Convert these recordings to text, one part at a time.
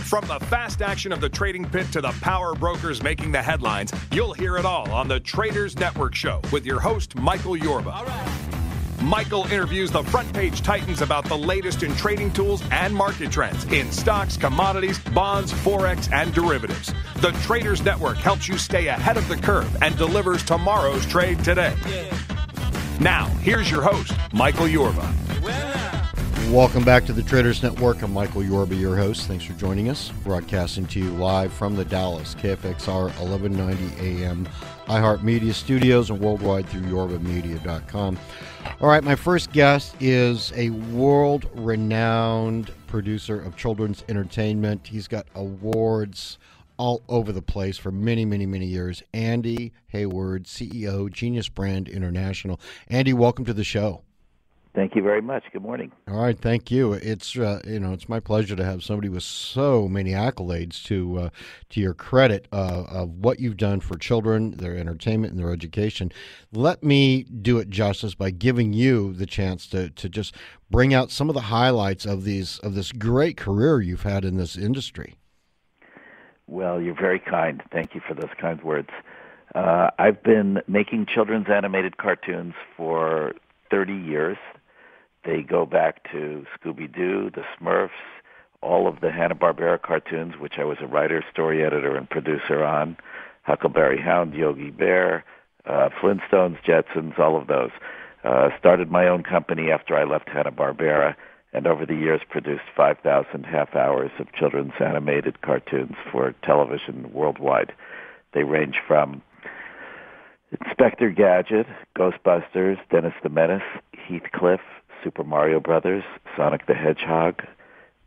From the fast action of the trading pit to the power brokers making the headlines, you'll hear it all on the Traders Network Show with your host, Michael Yorba. All right. Michael interviews the front page titans about the latest in trading tools and market trends in stocks, commodities, bonds, forex, and derivatives. The Traders Network helps you stay ahead of the curve and delivers tomorrow's trade today. Now, here's your host, Michael Yorba. Welcome back to the Traders Network. I'm Michael Yorba, your host. Thanks for joining us. Broadcasting to you live from the Dallas KFXR 1190 AM iHeartMedia studios and worldwide through yorbamedia.com. All right, my first guest is a world-renowned producer of children's entertainment. He's got awards all over the place for many, many, many years. Andy Heyward, CEO, Genius Brand International. Andy, welcome to the show. Thank you very much. Good morning. All right, thank you. It's it's my pleasure to have somebody with so many accolades to your credit of what you've done for children, their entertainment, and their education. Let me do it justice by giving you the chance to just bring out some of the highlights of this great career you've had in this industry. Well, you're very kind. Thank you for those kind words. I've been making children's animated cartoons for 30 years. They go back to Scooby-Doo, the Smurfs, all of the Hanna-Barbera cartoons, which I was a writer, story editor, and producer on, Huckleberry Hound, Yogi Bear, Flintstones, Jetsons, all of those. Started my own company after I left Hanna-Barbera, and over the years produced 5,000 half hours of children's animated cartoons for television worldwide. They range from Inspector Gadget, Ghostbusters, Dennis the Menace, Heathcliff, Super Mario Brothers, Sonic the Hedgehog,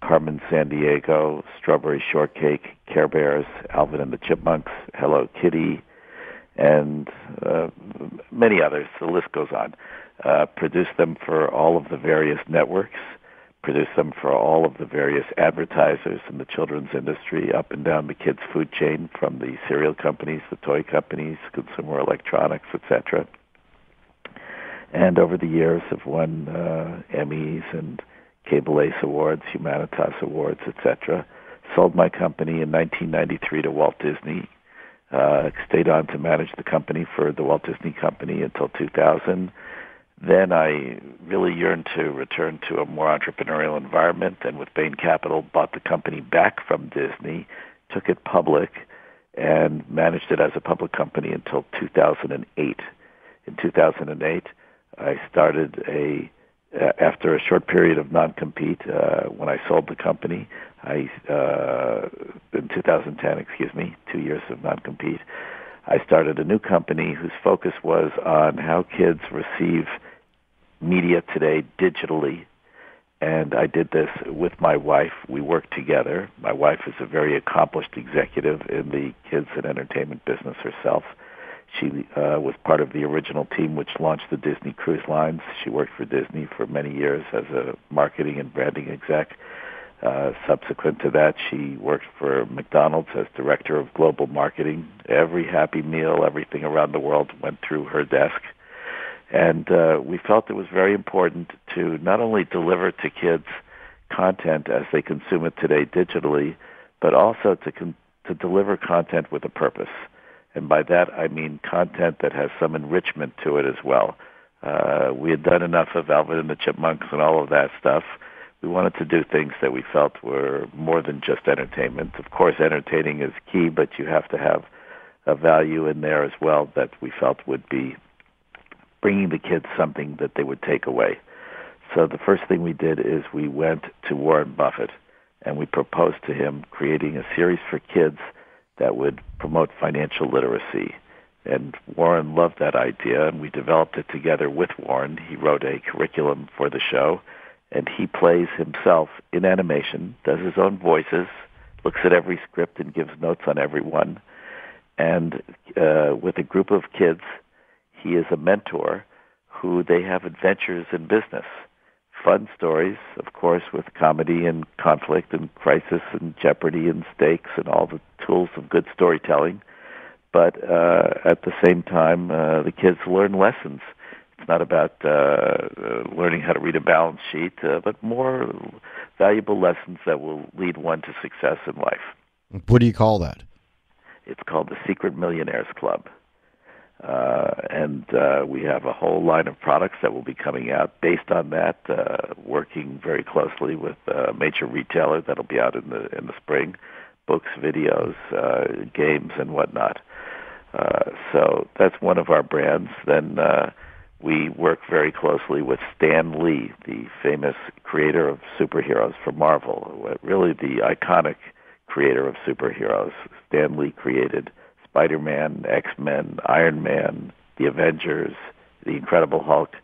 Carmen Sandiego, Strawberry Shortcake, Care Bears, Alvin and the Chipmunks, Hello Kitty, and many others. The list goes on. Produced them for all of the various networks, produced them for all of the various advertisers in the children's industry, up and down the kids' food chain, from the cereal companies, the toy companies, consumer electronics, etc. And over the years have won Emmys and Cable Ace Awards, Humanitas Awards, etc. Sold my company in 1993 to Walt Disney. Stayed on to manage the company for the Walt Disney Company until 2000. Then I really yearned to return to a more entrepreneurial environment, and with Bain Capital, bought the company back from Disney, took it public, and managed it as a public company until 2008. In 2008, I started after a short period of non-compete, when I sold the company, in 2010, 2 years of non-compete, I started a new company whose focus was on how kids receive media today digitally. And I did this with my wife. We worked together. My wife is a very accomplished executive in the kids and entertainment business herself. She was part of the original team which launched the Disney Cruise Lines. She worked for Disney for many years as a marketing and branding exec. Subsequent to that, she worked for McDonald's as director of global marketing. Every Happy Meal, everything around the world went through her desk. And we felt it was very important to not only deliver to kids content as they consume it today digitally, but also to deliver content with a purpose. And by that, I mean content that has some enrichment to it as well. We had done enough of Alvin and the Chipmunks and all of that stuff. We wanted to do things that we felt were more than just entertainment. Of course, entertaining is key, but you have to have a value in there as well that we felt would be bringing the kids something that they would take away. So the first thing we did is we went to Warren Buffett, and we proposed to him creating a series for kids that would promote financial literacy. And Warren loved that idea, and we developed it together with Warren. He wrote a curriculum for the show, and he plays himself in animation, does his own voices, looks at every script and gives notes on every one. And with a group of kids, he is a mentor who they have adventures in business. Fun stories, of course, with comedy and conflict and crisis and jeopardy and stakes and all the tools of good storytelling. But at the same time, the kids learn lessons It's not about learning how to read a balance sheet, but more valuable lessons that will lead one to success in life. What do you call that? It's called the Secret Millionaires Club. And we have a whole line of products that will be coming out based on that, working very closely with a major retailer that'll be out in the spring, books, videos, games, and whatnot. So that's one of our brands. Then we work very closely with Stan Lee, the famous creator of superheroes for Marvel, really the iconic creator of superheroes. Stan Lee created Spider-Man, X-Men, Iron Man, the Avengers, the Incredible Hulk.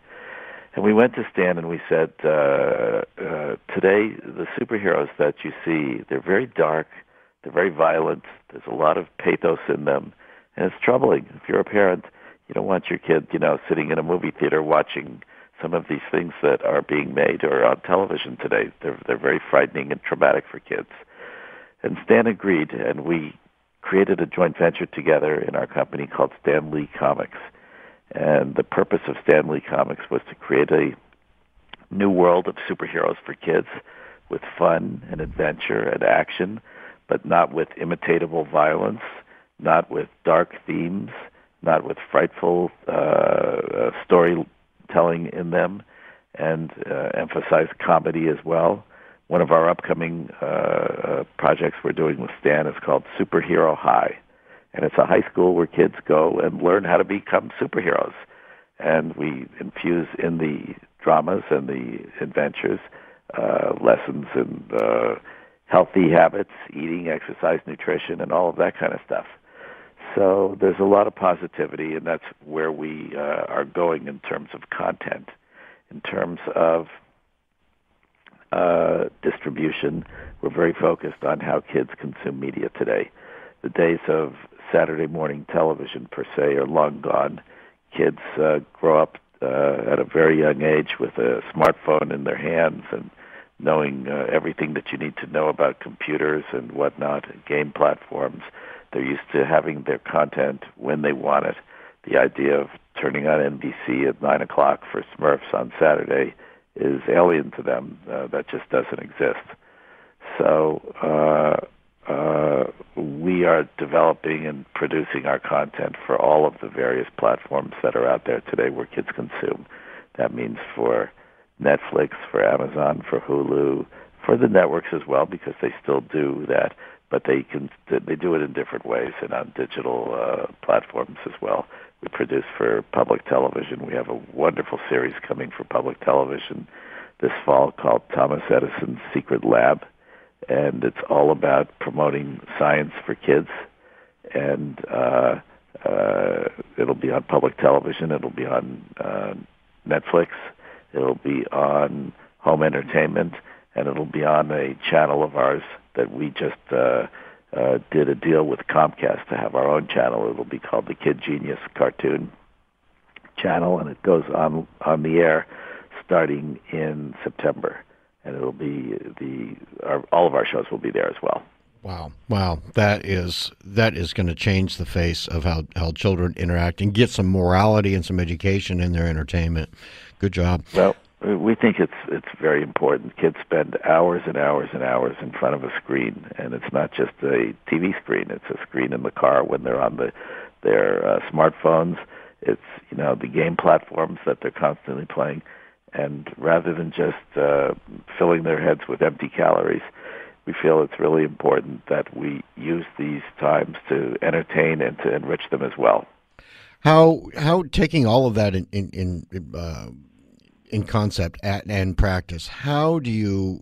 And we went to Stan and we said, today the superheroes that you see, they're very dark, they're very violent, there's a lot of pathos in them, and it's troubling. If you're a parent, you don't want your kid, sitting in a movie theater watching some of these things that are being made or on television today. They're very frightening and traumatic for kids. And Stan agreed, and we created a joint venture together in our company called Stan Lee Comics. And the purpose of Stan Lee Comics was to create a new world of superheroes for kids with fun and adventure and action, but not with imitatable violence, not with dark themes, not with frightful storytelling in them, and emphasize comedy as well. One of our upcoming projects we're doing with Stan is called Superhero High. And it's a high school where kids go and learn how to become superheroes. And we infuse in the dramas and the adventures lessons in healthy habits, eating, exercise, nutrition, and all of that kind of stuff. So there's a lot of positivity, and that's where we are going in terms of content. In terms of distribution, we're very focused on how kids consume media today. The days of Saturday morning television, per se, are long gone. Kids grow up at a very young age with a smartphone in their hands and knowing everything that you need to know about computers and whatnot, game platforms. They're used to having their content when they want it. The idea of turning on NBC at 9 o'clock for Smurfs on Saturday is alien to them. That just doesn't exist. So we are developing and producing our content for all of the various platforms that are out there today where kids consume. That means for Netflix, for Amazon, for Hulu, for the networks as well, because they still do that, but they do it in different ways and on digital platforms as well. We produce for public television. We have a wonderful series coming for public television this fall called Thomas Edison's Secret Lab, and it's all about promoting science for kids. And it'll be on public television. It'll be on Netflix. It'll be on home entertainment, and it'll be on a channel of ours that we just did a deal with Comcast to have our own channel. It'll be called the Kid Genius Cartoon Channel, and it goes on the air starting in September. And it'll be all of our shows will be there as well. Wow! That is going to change the face of how children interact and get some morality and some education in their entertainment. Good job. Well, we think it's very important. Kids spend hours and hours and hours in front of a screen, and it's not just a TV screen. It's a screen in the car when they're on their smartphones. It's the game platforms that they're constantly playing. And rather than just filling their heads with empty calories, we feel it's really important that we use these times to entertain and to enrich them as well. How taking all of that in concept and practice, how do you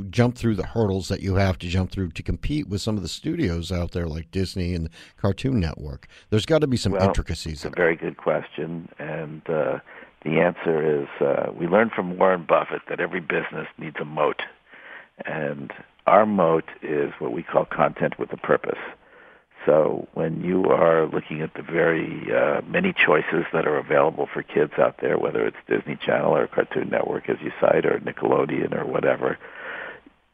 jump through the hurdles that you have to jump through to compete with some of the studios out there like Disney and the Cartoon Network? There's got to be some intricacies. It's a very good question, and the answer is we learned from Warren Buffett that every business needs a moat, and our moat is what we call content with a purpose. So when you are looking at the very many choices that are available for kids out there, whether it's Disney Channel or Cartoon Network, as you cite, or Nickelodeon or whatever,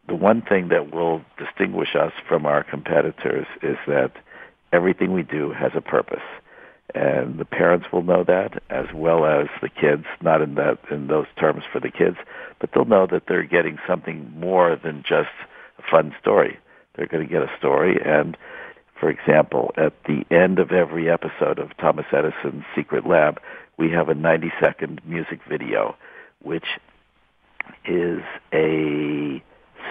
the one thing that will distinguish us from our competitors is that everything we do has a purpose. And the parents will know that, as well as the kids, not in those terms for the kids, but they'll know that they're getting something more than just a fun story. They're going to get a story, and for example, at the end of every episode of Thomas Edison's Secret Lab, we have a 90-second music video, which is a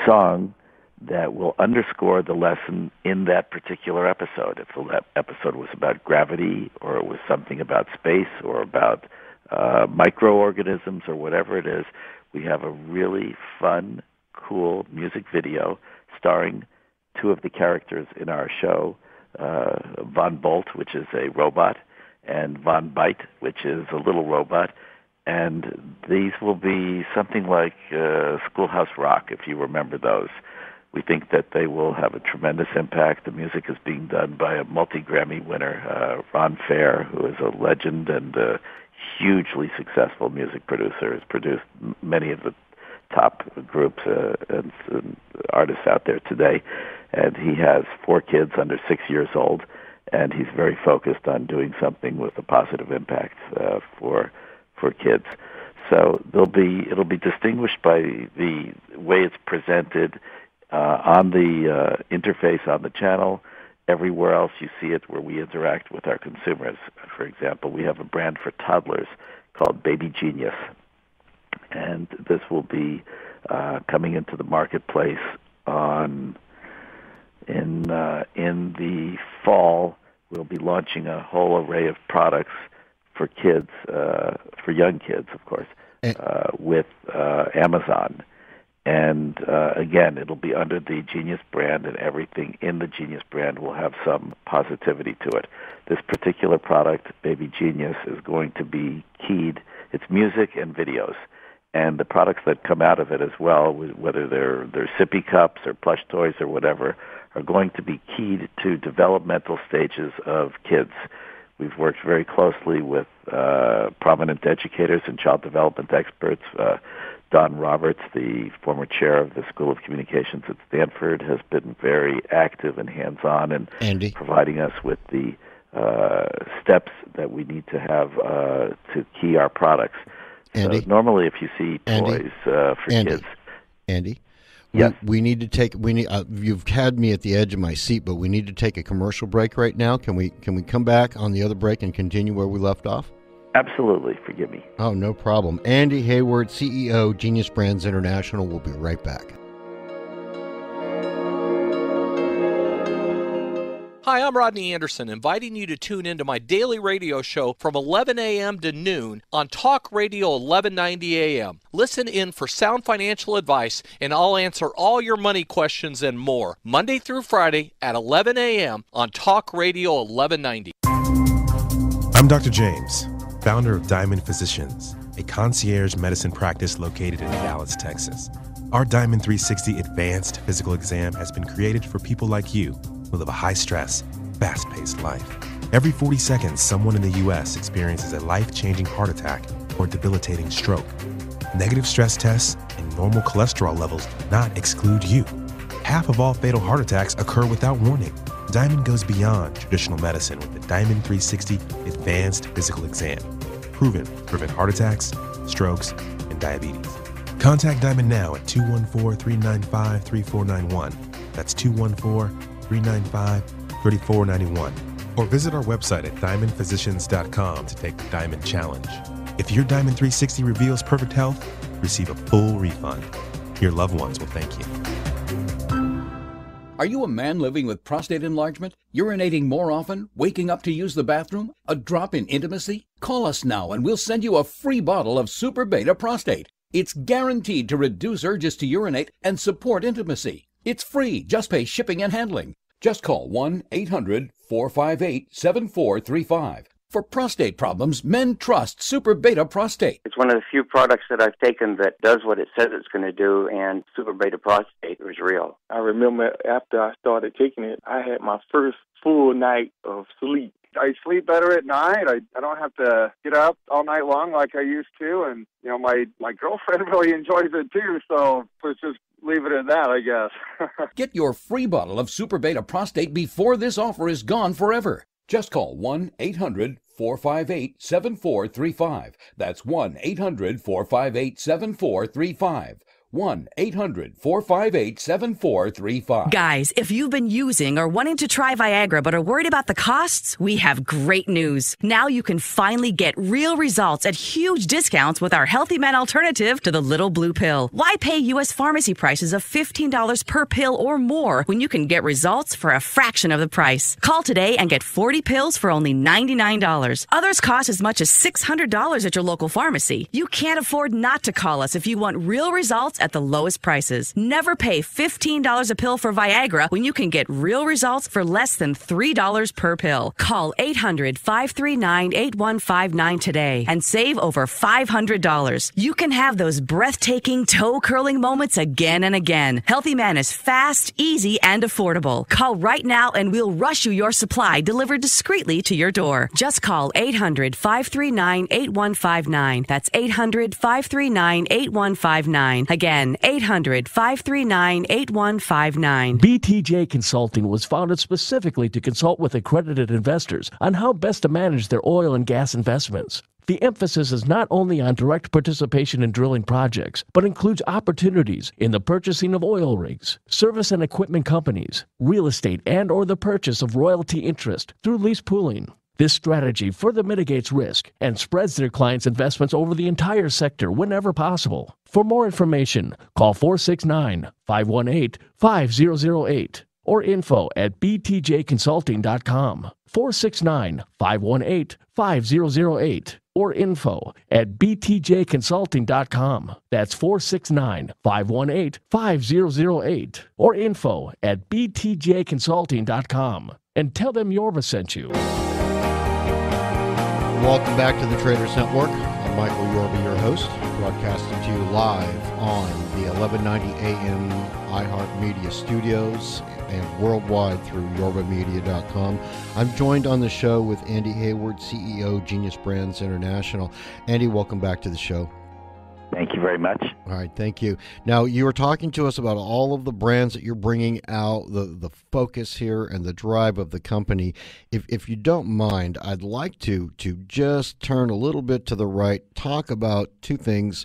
song that will underscore the lesson in that particular episode. If the episode was about gravity, or it was something about space, or about microorganisms, or whatever it is, we have a really fun, cool music video starring two of the characters in our show, Von Bolt, which is a robot, and Von Bite, which is a little robot. And these will be something like Schoolhouse Rock, if you remember those. We think that they will have a tremendous impact. The music is being done by a multi-Grammy winner, Ron Fair, who is a legend and a hugely successful music producer. Has produced many of the top groups and artists out there today. And he has 4 kids under 6 years old, and he's very focused on doing something with a positive impact for kids. So it'll be distinguished by the way it's presented on the interface on the channel. Everywhere else you see it where we interact with our consumers. For example, we have a brand for toddlers called Baby Genius, and this will be coming into the marketplace in the fall. We'll be launching a whole array of products for kids, for young kids, of course, with Amazon. And again, it'll be under the Genius brand, and everything in the Genius brand will have some positivity to it. This particular product, Baby Genius, is going to be keyed. It's music and videos. And the products that come out of it as well, whether they're sippy cups or plush toys or whatever, are going to be keyed to developmental stages of kids. We've worked very closely with prominent educators and child development experts. Don Roberts, the former chair of the School of Communications at Stanford, has been very active and hands-on in providing us with the steps that we need to have to key our products. Andy? So normally if you see toys for kids... Andy? Yes. We need to take. You've had me at the edge of my seat, but we need to take a commercial break right now. Can we come back on the other break and continue where we left off? Absolutely. Forgive me. Oh, no problem. Andy Hayward, CEO, Genius Brands International. We'll be right back. Hi, I'm Rodney Anderson, inviting you to tune into my daily radio show from 11 a.m. to noon on Talk Radio 1190 a.m. Listen in for sound financial advice, and I'll answer all your money questions and more, Monday through Friday at 11 a.m. on Talk Radio 1190. I'm Dr. James, founder of Diamond Physicians, a concierge medicine practice located in Dallas, Texas. Our Diamond 360 Advanced Physical Exam has been created for people like you who live a high-stress, fast-paced life. Every 40 seconds, someone in the U.S. experiences a life-changing heart attack or debilitating stroke. Negative stress tests and normal cholesterol levels do not exclude you. Half of all fatal heart attacks occur without warning. Diamond goes beyond traditional medicine with the Diamond 360 Advanced Physical Exam, proven to prevent heart attacks, strokes, and diabetes. Contact Diamond now at 214-395-3491. That's 214-395-3491. Or visit our website at diamondphysicians.com to take the Diamond Challenge. If your Diamond 360 reveals perfect health, receive a full refund. Your loved ones will thank you. Are you a man living with prostate enlargement? Urinating more often? Waking up to use the bathroom? A drop in intimacy? Call us now and we'll send you a free bottle of Super Beta Prostate. It's guaranteed to reduce urges to urinate and support intimacy. It's free. Just pay shipping and handling. Just call 1-800-458-7435. For prostate problems, men trust Super Beta Prostate. It's one of the few products that I've taken that does what it says it's going to do, and Super Beta Prostate was real. I remember after I started taking it, I had my first full night of sleep. I sleep better at night. I don't have to get up all night long like I used to, and my girlfriend really enjoys it too, so let's just leave it at that, I guess. Get your free bottle of Super Beta Prostate before this offer is gone forever. Just call 1-800-458-7435 1-800-458-7435. That's 1-800-458-7435. 1-800-458-7435. Guys, if you've been using or wanting to try Viagra but are worried about the costs, we have great news. Now you can finally get real results at huge discounts with our Healthy Man alternative to the little blue pill. Why pay U.S. pharmacy prices of $15 per pill or more when you can get results for a fraction of the price? Call today and get 40 pills for only $99. Others cost as much as $600 at your local pharmacy. You can't afford not to call us if you want real results at the lowest prices. Never pay $15 a pill for Viagra when you can get real results for less than $3 per pill. Call 800-539-8159 today and save over $500. You can have those breathtaking, toe-curling moments again and again. Healthy Man is fast, easy, and affordable. Call right now and we'll rush you your supply delivered discreetly to your door. Just call 800-539-8159. That's 800-539-8159. Again, 800-539-8159. BTJ Consulting was founded specifically to consult with accredited investors on how best to manage their oil and gas investments. The emphasis is not only on direct participation in drilling projects, but includes opportunities in the purchasing of oil rigs, service and equipment companies, real estate and or the purchase of royalty interest through lease pooling. This strategy further mitigates risk and spreads their clients' investments over the entire sector whenever possible. For more information, call 469-518-5008 or info@btjconsulting.com. 469-518-5008 or info@btjconsulting.com. That's 469-518-5008 or info@btjconsulting.com. And tell them Yorba sent you. Welcome back to the Traders Network. I'm Michael Yorba, your host, broadcasting to you live on the 1190 AM iHeartMedia studios and worldwide through yorbamedia.com. I'm joined on the show with Andy Hayward, CEO, Genius Brands International. Andy, welcome back to the show. Thank you very much. All right, thank you. Now, you were talking to us about all of the brands that you're bringing out, the focus here and the drive of the company. If you don't mind, I'd like to just turn a little bit to the right, talk about two things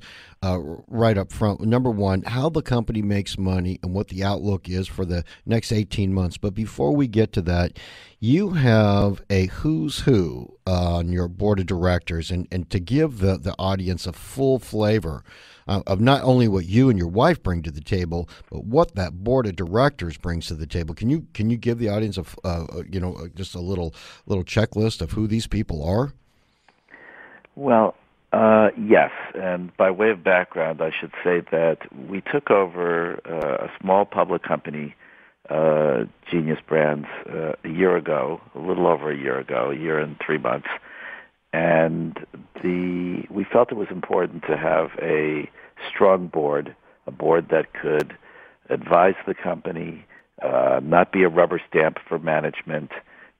right up front. Number one, how the company makes money and what the outlook is for the next 18 months. But before we get to that, you have a who's who on your board of directors, and to give the audience a full flavor of not only what you and your wife bring to the table, but what that board of directors brings to the table. Can you give the audience just a little checklist of who these people are? Well, yes, and by way of background, I should say that we took over a small public company, Genius Brands, a year ago, a little over a year ago, a year and 3 months, and we felt it was important to have a strong board, a board that could advise the company, not be a rubber stamp for management,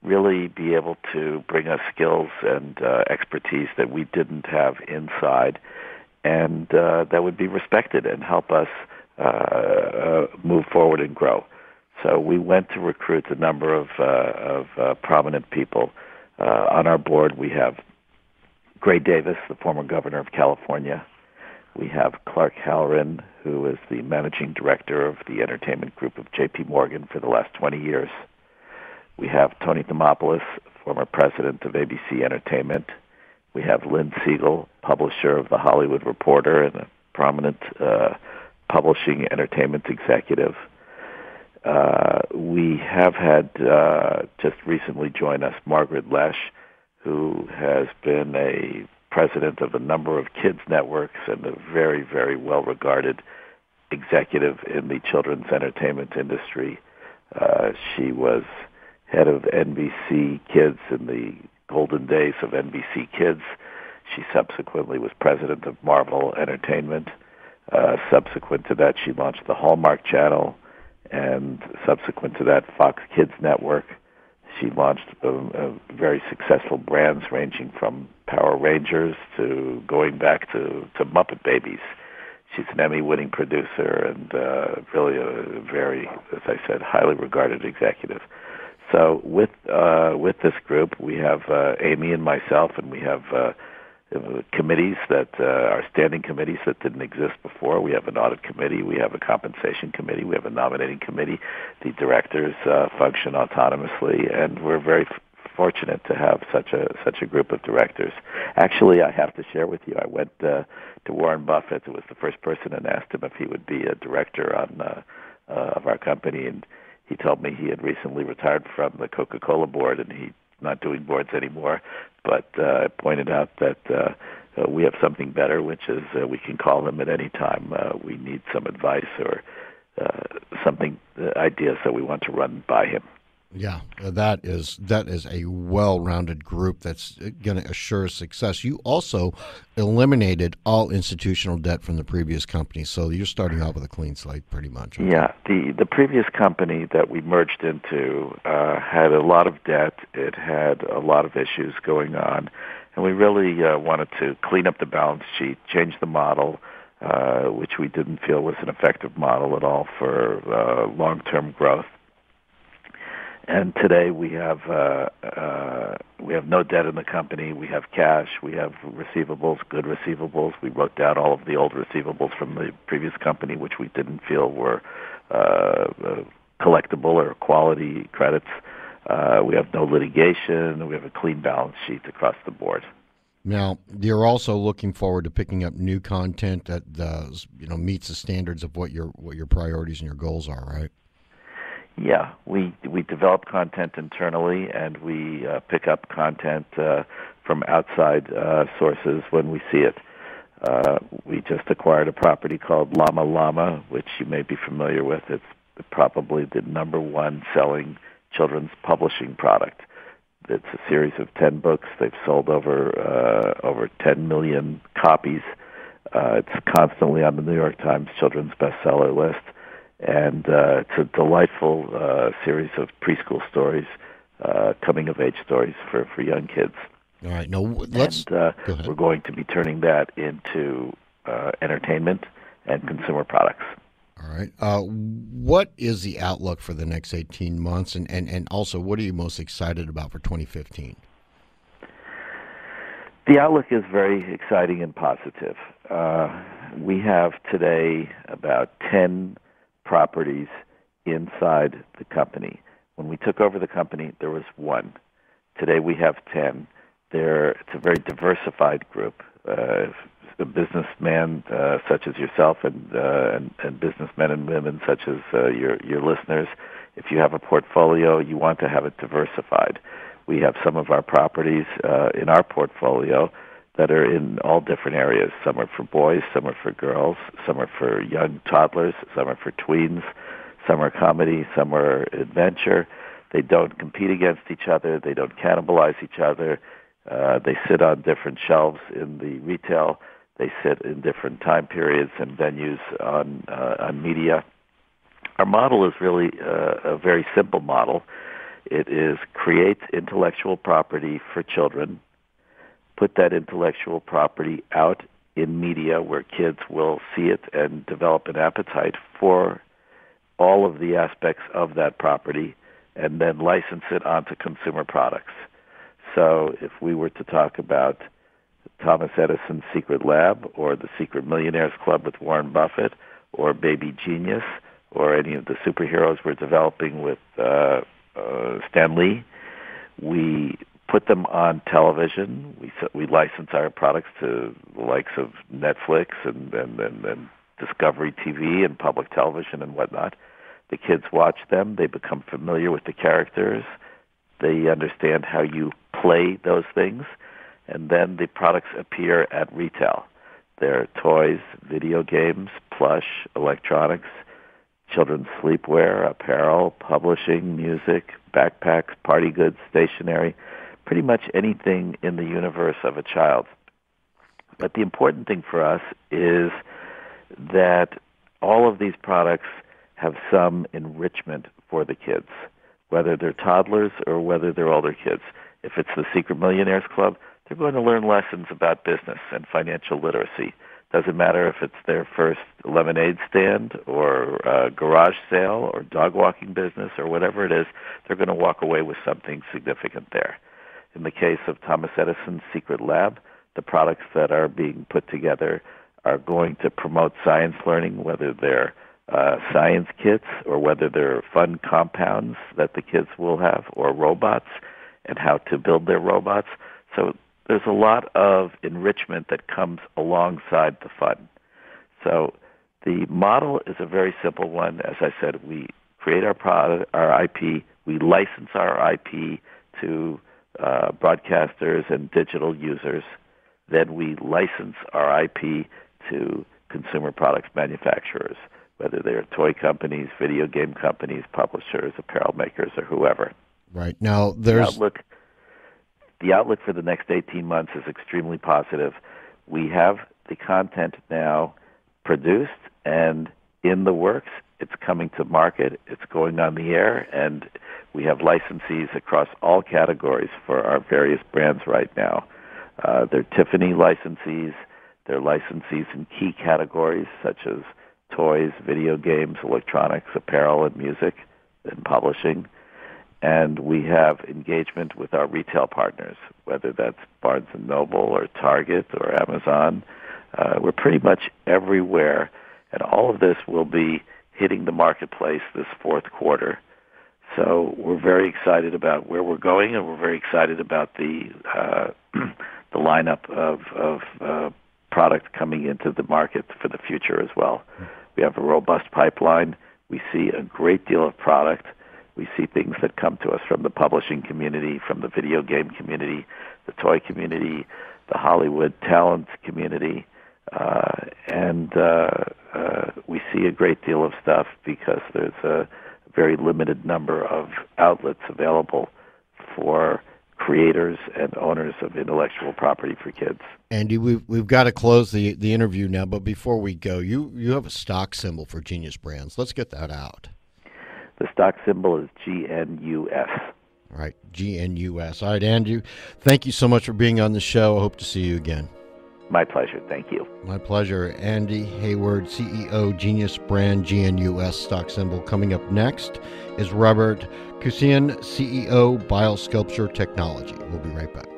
really be able to bring us skills and expertise that we didn't have inside, and that would be respected and help us move forward and grow. So we went to recruit a number of prominent people. On our board, we have Gray Davis, the former governor of California. We have Clark Halloran, who is the managing director of the entertainment group of J.P. Morgan for the last 20 years. We have Tony Thomopoulos, former president of ABC Entertainment. We have Lynn Siegel, publisher of The Hollywood Reporter and a prominent publishing entertainment executive. We have had just recently join us Margaret Lesh, who has been a president of a number of kids networks and a very, very well-regarded executive in the children's entertainment industry. She was head of NBC Kids in the golden days of NBC Kids. She subsequently was president of Marvel Entertainment. Subsequent to that, she launched the Hallmark Channel, and subsequent to that, Fox Kids Network. She launched very successful brands ranging from Power Rangers to going back to Muppet Babies. She's an Emmy-winning producer and really a very, as I said, highly regarded executive. So with this group, we have Amy and myself, and we have committees that are standing committees that didn't exist before. We have an audit committee, we have a compensation committee, we have a nominating committee. The directors function autonomously, and we're very fortunate to have such a group of directors. Actually, I have to share with you, I went to Warren Buffett, who was the first person, and asked him if he would be a director of our company, and he told me he had recently retired from the Coca-Cola board, and he's not doing boards anymore, but pointed out that we have something better, which is we can call him at any time we need some advice or something, ideas that we want to run by him. Yeah, that is a well-rounded group that's going to assure success. You also eliminated all institutional debt from the previous company, so you're starting out with a clean slate pretty much. Okay? Yeah, the previous company that we merged into had a lot of debt. It had a lot of issues going on, and we really wanted to clean up the balance sheet, change the model, which we didn't feel was an effective model at all for long-term growth. And today we have no debt in the company. We have cash. We have receivables, good receivables. We wrote down all of the old receivables from the previous company, which we didn't feel were collectible or quality credits. We have no litigation. We have a clean balance sheet across the board. Now, you're also looking forward to picking up new content that meets the standards of what your priorities and your goals are, right? Yeah, we develop content internally, and we pick up content from outside sources when we see it. We just acquired a property called Llama Llama, which you may be familiar with. It's probably the number one selling children's publishing product. It's a series of 10 books. They've sold over 10 million copies. It's constantly on the New York Times children's bestseller list. And it's a delightful series of preschool stories, coming-of-age stories for young kids. All right, now we're going to be turning that into entertainment and consumer products. All right. What is the outlook for the next 18 months, and also what are you most excited about for 2015? The outlook is very exciting and positive. We have today about 10 properties inside the company. When we took over the company, there was one. Today we have 10. It's a very diversified group. A businessman such as yourself and businessmen and women such as your listeners, if you have a portfolio, you want to have it diversified. We have some of our properties in our portfolio that are in all different areas. Some are for boys, some are for girls, some are for young toddlers, some are for tweens, some are comedy, some are adventure. They don't compete against each other. They don't cannibalize each other. They sit on different shelves in the retail. They sit in different time periods and venues on media. Our model is really a very simple model. It is create intellectual property for children, put that intellectual property out in media where kids will see it and develop an appetite for all of the aspects of that property, and then license it onto consumer products. So if we were to talk about Thomas Edison's Secret Lab or the Secret Millionaires Club with Warren Buffett or Baby Genius or any of the superheroes we're developing with Stan Lee, we put them on television. We license our products to the likes of Netflix and Discovery TV and public television and whatnot. The kids watch them. They become familiar with the characters. They understand how you play those things. And then the products appear at retail. They're toys, video games, plush, electronics, children's sleepwear, apparel, publishing, music, backpacks, party goods, stationery, pretty much anything in the universe of a child. But the important thing for us is that all of these products have some enrichment for the kids, whether they're toddlers or whether they're older kids. If it's the Secret Millionaires Club, they're going to learn lessons about business and financial literacy Doesn't matter if it's their first lemonade stand or garage sale or dog walking business or whatever it is, they're going to walk away with something significant there. In the case of Thomas Edison's Secret Lab, the products that are being put together are going to promote science learning, whether they're science kits or whether they're fun compounds that the kids will have, or robots and how to build their robots. So there's a lot of enrichment that comes alongside the fun. So the model is a very simple one. As I said, we create our product, our IP, we license our IP to broadcasters and digital users. Then we license our IP to consumer products manufacturers, whether they're toy companies, video game companies, publishers, apparel makers, or whoever. Right. Now, there's... The outlook for the next 18 months is extremely positive. We have the content now produced and in the works. It's coming to market. It's going on the air, and we have licensees across all categories for our various brands right now. They're Tiffany licensees. They're licensees in key categories such as toys, video games, electronics, apparel, and music, and publishing. And we have engagement with our retail partners, whether that's Barnes & Noble or Target or Amazon. We're pretty much everywhere, and all of this will be hitting the marketplace this fourth quarter. So we're very excited about where we're going, and we're very excited about the lineup of product coming into the market for the future as well. We have a robust pipeline. We see a great deal of product. We see things that come to us from the publishing community, from the video game community, the toy community, the Hollywood talent community, and we see a great deal of stuff because there's a very limited number of outlets available for creators and owners of intellectual property for kids. Andy, we've got to close the interview now, but before we go, you have a stock symbol for Genius Brands. Let's get that out. The stock symbol is GNUS. All right, GNUS. All right, Andrew, thank you so much for being on the show. I hope to see you again. My pleasure. Thank you. My pleasure. Andy Hayward, CEO, Genius Brand, GNUS stock symbol. Coming up next is Robert Kusian, CEO, BioSculpture Technology. We'll be right back.